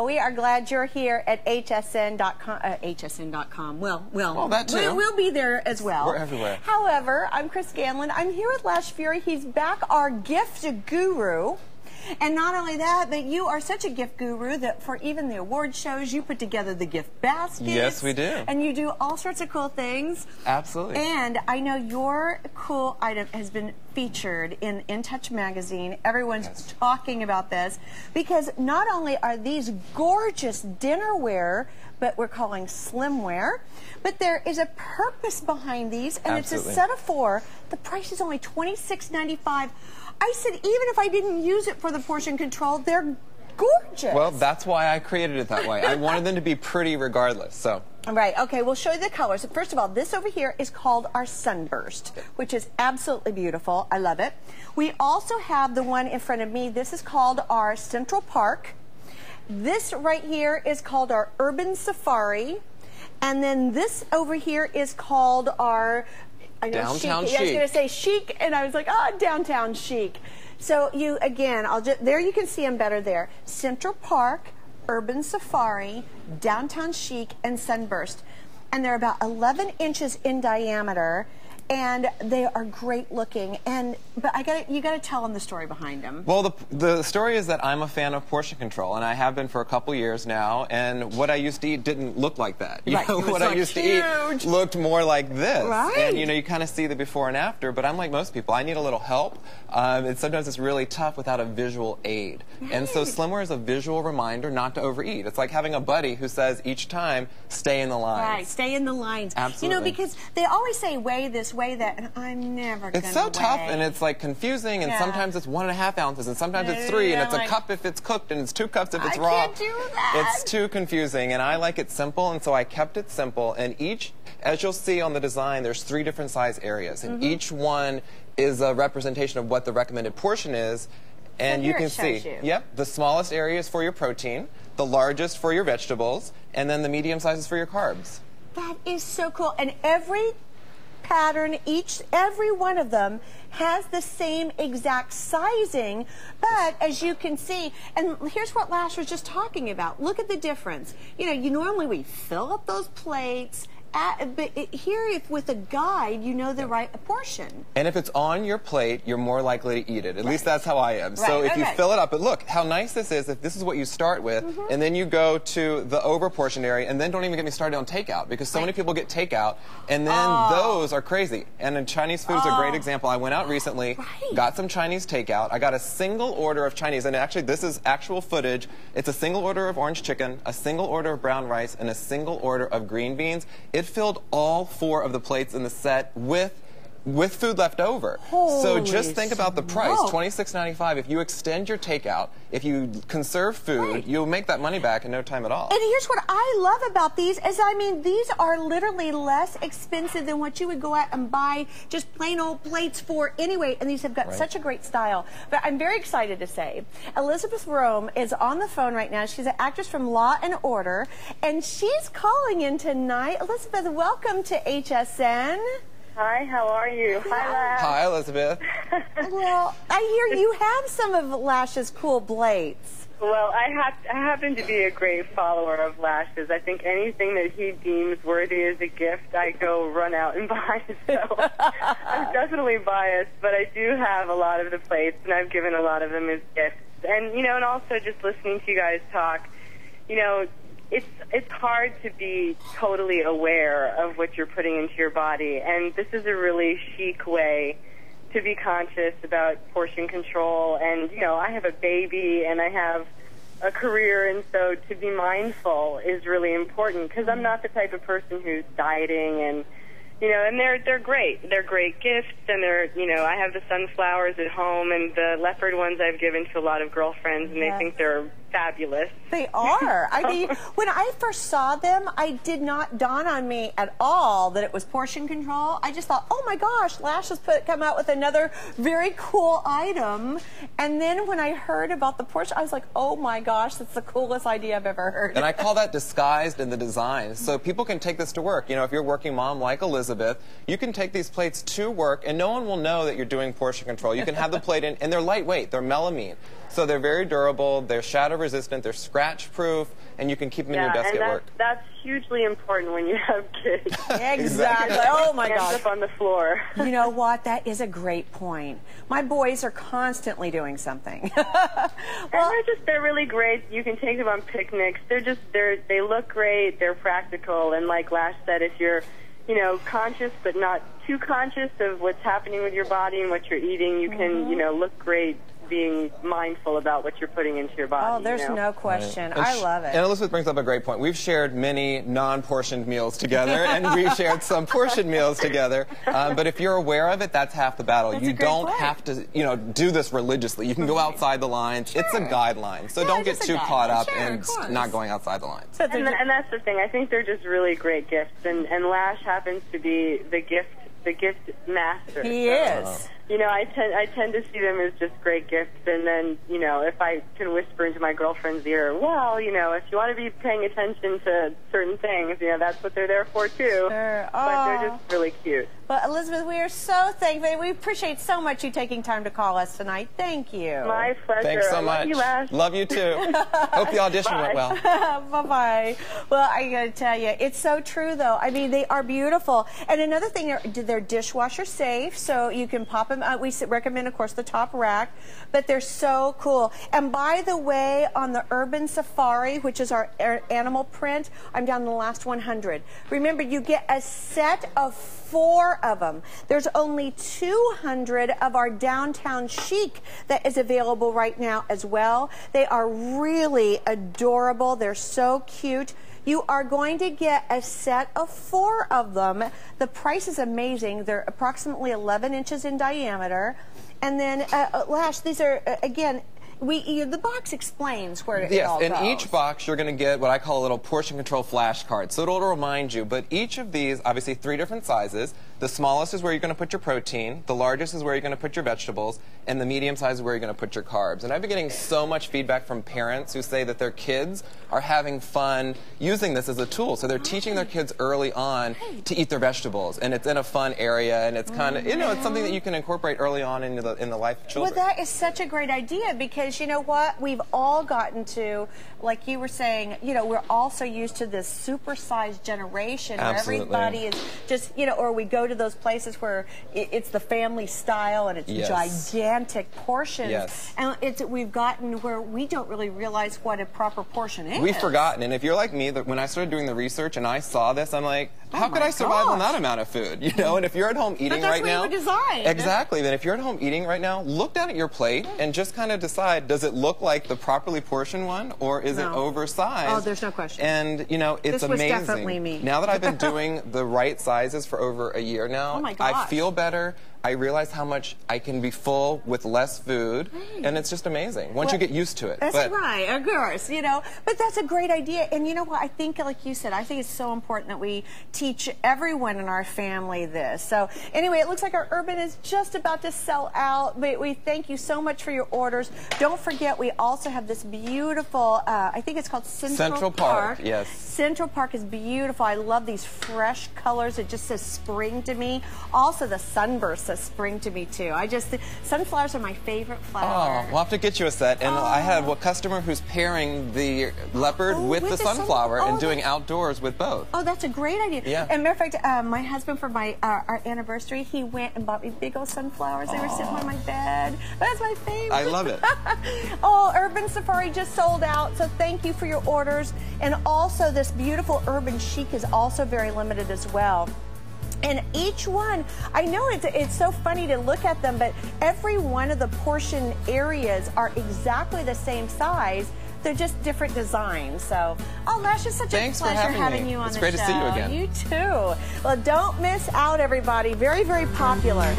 Well, we are glad you're here at HSN.com. HSN.com. Well, that too. We'll be there as well. We're everywhere. However, I'm Chris Ganlon. I'm here with Lash Fary. He's back, our gift guru. And not only that, but you are such a gift guru that for even the award shows, you put together the gift baskets. Yes, we do. And you do all sorts of cool things. Absolutely. And I know your cool item has been featured in Touch magazine. Everyone's talking about this because not only are these gorgeous dinnerware, but we're calling Slimware, but there is a purpose behind these, and Absolutely. it's a set of 4. The price is only $26.95. I said, even if I didn't use it for the portion control, they're gorgeous. Well, that's why I created it that way. I wanted them to be pretty regardless, so. Right, okay, we'll show you the colors. First of all, this over here is called our Sunburst, which is absolutely beautiful. I love it. We also have the one in front of me. This is called our Central Park. This right here is called our Urban Safari. And then this over here is called our Downtown chic. Chic. I was going to say chic, and I was like, downtown chic. So you, again, there you can see them better there. Central Park, Urban Safari, Downtown Chic, and Sunburst. And they're about 11 inches in diameter, and they are great looking. But you got to tell them the story behind them. Well, the story is that I'm a fan of portion control, and I have been for a couple years now. And what I used to eat didn't look like that. You know, what I used to eat looked more like this. Right. And you kind of see the before and after. But I'm like most people. I need a little help. And sometimes it's really tough without a visual aid. Right. And so Slimware is a visual reminder not to overeat. It's like having a buddy who says each time, stay in the lines. Right, stay in the lines. Absolutely. You know, because they always say weigh this, weigh that, and I'm never going to It's so tough, and it's like confusing, and sometimes it's 1.5 ounces, and sometimes it's 3, and it's a cup if it's cooked, and it's 2 cups if it's raw. I can't do that. It's too confusing, and I like it simple, and so I kept it simple, and as you'll see on the design, there's 3 different size areas, and each one is a representation of what the recommended portion is, and you can see, the smallest area is for your protein, the largest for your vegetables, and then the medium size is for your carbs. That is so cool, and every pattern, every one of them has the same exact sizing, but as you can see, and here's what Lash was just talking about. Look at the difference. You know, normally we fill up those plates, but here, if with a guide, you know the right portion. And if it's on your plate, you're more likely to eat it. At least that's how I am. So if you fill it up, but look how nice this is. If this is what you start with, and then you go to the over-portioned area, and then don't even get me started on takeout, because so many people get takeout, and then those are crazy. And Chinese food is a great example. I went out recently, got some Chinese takeout. I got a single order of Chinese, and actually this is actual footage. It's a single order of orange chicken, a single order of brown rice, and a single order of green beans. It filled all 4 of the plates in the set with food left over. So just think about the price, $26.95. If you extend your takeout, if you conserve food, you'll make that money back in no time at all. And here's what I love about these is, I mean, these are literally less expensive than what you would go out and buy just plain old plates for anyway, and these have got such a great style. But I'm very excited to say, Elizabeth Rome is on the phone right now. She's an actress from Law and Order, and she's calling in tonight. Elizabeth, welcome to HSN. Hi, how are you? Hi, Lash. Hi, Elizabeth. Well, I hear you have some of Lash's cool plates. Well, I happen to be a great follower of Lash's. I think anything that he deems worthy as a gift, I go run out and buy. So I'm definitely biased, but I do have a lot of the plates, and I've given a lot of them as gifts. And, and also just listening to you guys talk, it's hard to be totally aware of what you're putting into your body, and this is a really chic way to be conscious about portion control. And, I have a baby and I have a career, and so to be mindful is really important, because I'm not the type of person who's dieting, and and they're great. They're great gifts, and I have the sunflowers at home, and the leopard ones I've given to a lot of girlfriends, and they think they're fabulous. They are. I mean, when I first saw them, I did not dawn on me at all that it was portion control. I just thought, oh my gosh, Lash has come out with another very cool item. And then when I heard about the portion, I was like, oh my gosh, that's the coolest idea I've ever heard. And I call that disguised in the design. So people can take this to work. If you're a working mom like Elizabeth, Elizabeth, you can take these plates to work and no one will know that you're doing portion control. You can have the plate in, and they're lightweight, they're melamine. So they're very durable, they're shadow resistant, they're scratch proof, and you can keep them in your desk at work. That's hugely important when you have kids. Exactly. Oh my gosh. Up on the floor. You know what? That is a great point. My boys are constantly doing something. Well, and they're really great. You can take them on picnics. They look great. They're practical. And like Lash said, if you're, you know, conscious but not too conscious of what's happening with your body and what you're eating, you can, you know, look great being mindful about what you're putting into your body. Oh, there's no question. Right. I love it. And Elizabeth brings up a great point. We've shared many non-portioned meals together, and we've shared some portioned meals together. But if you're aware of it, that's half the battle. You don't have to, you know, do this religiously. You can go outside the lines. Sure. It's a guideline. So don't get too caught up in not going outside the lines. So and that's the thing. I think they're just really great gifts. And Lash happens to be the gift master. He is. You know, I tend to see them as just great gifts, and then, you know, if I can whisper into my girlfriend's ear, well, you know, if you want to be paying attention to certain things, you know, that's what they're there for too. Sure. But they're just really cute. Well, Elizabeth, we are so thankful. We appreciate so much you taking time to call us tonight. Thank you. My pleasure. Thanks so much. Love you, Lash. Love you too. Hope the audition went well. Bye-bye. Well, I got to tell you, it's so true, though. I mean, they are beautiful. And another thing, they're dishwasher safe, so you can pop them out. We recommend, of course, the top rack, but they're so cool. And by the way, on the Urban Safari, which is our animal print, I'm down to the last 100. Remember, you get a set of 4 of them. There's only 200 of our downtown chic that is available right now as well. They are really adorable. They're so cute. You are going to get a set of 4 of them. The price is amazing. They're approximately 11 inches in diameter. And then, Lash, these are, again, the box explains where it all goes. Yes, in each box you're going to get what I call a little portion control flashcard. So it'll remind you, but each of these, obviously 3 different sizes. The smallest is where you're going to put your protein, the largest is where you're going to put your vegetables, and the medium size is where you're going to put your carbs. And I've been getting so much feedback from parents who say that their kids are having fun using this as a tool. So they're teaching their kids early on to eat their vegetables, and it's in a fun area, and it's kind of, you know, it's something that you can incorporate early on in the life of children. Well, that is such a great idea, because you know what? We've all gotten to, like you were saying, you know, we're also used to this supersized generation where everybody is just, you know, or we go to those places where it's the family style and it's gigantic portions. And we've gotten where we don't really realize what a proper portion is. We've forgotten, and if you're like me, that when I started doing the research and I saw this, I'm like, how could I survive on that amount of food? You know, and if you're at home eating right now, exactly. Then if you're at home eating right now, look down at your plate and just kind of decide: does it look like the properly portioned one, or is it oversized? Oh, there's no question. And you know, it's amazing. This was definitely me. Now that I've been doing the right sizes for over a year now, I feel better. I realize how much I can be full with less food, and it's just amazing once you get used to it. That's right, of course, you know. But that's a great idea, and you know what? I think, like you said, I think it's so important that we teach everyone in our family this. So anyway, it looks like our Urban is just about to sell out, but we thank you so much for your orders. Don't forget, we also have this beautiful, I think it's called Central Park. Yes. Central Park is beautiful. I love these fresh colors. It just says spring to me. Also, the sunburst says spring to me too. Sunflowers are my favorite flower. Oh, we'll have to get you a set. And I have a customer who's pairing the leopard with the sunflower and doing outdoors with both. Oh, that's a great idea. Yeah. And matter of fact, my husband, for my our anniversary, he went and bought me big old sunflowers. They were sitting on my bed. That's my favorite. I love it. Oh, Urban Safari just sold out, so thank you for your orders. And also, this beautiful Urban Chic is also very limited as well. And each one, I know it's so funny to look at them, but every one of the portion areas are exactly the same size. They're just different designs. So, oh, Lash, it's such a pleasure having you on the show. It's great to see you again. You too. Well, don't miss out, everybody. Very, very popular.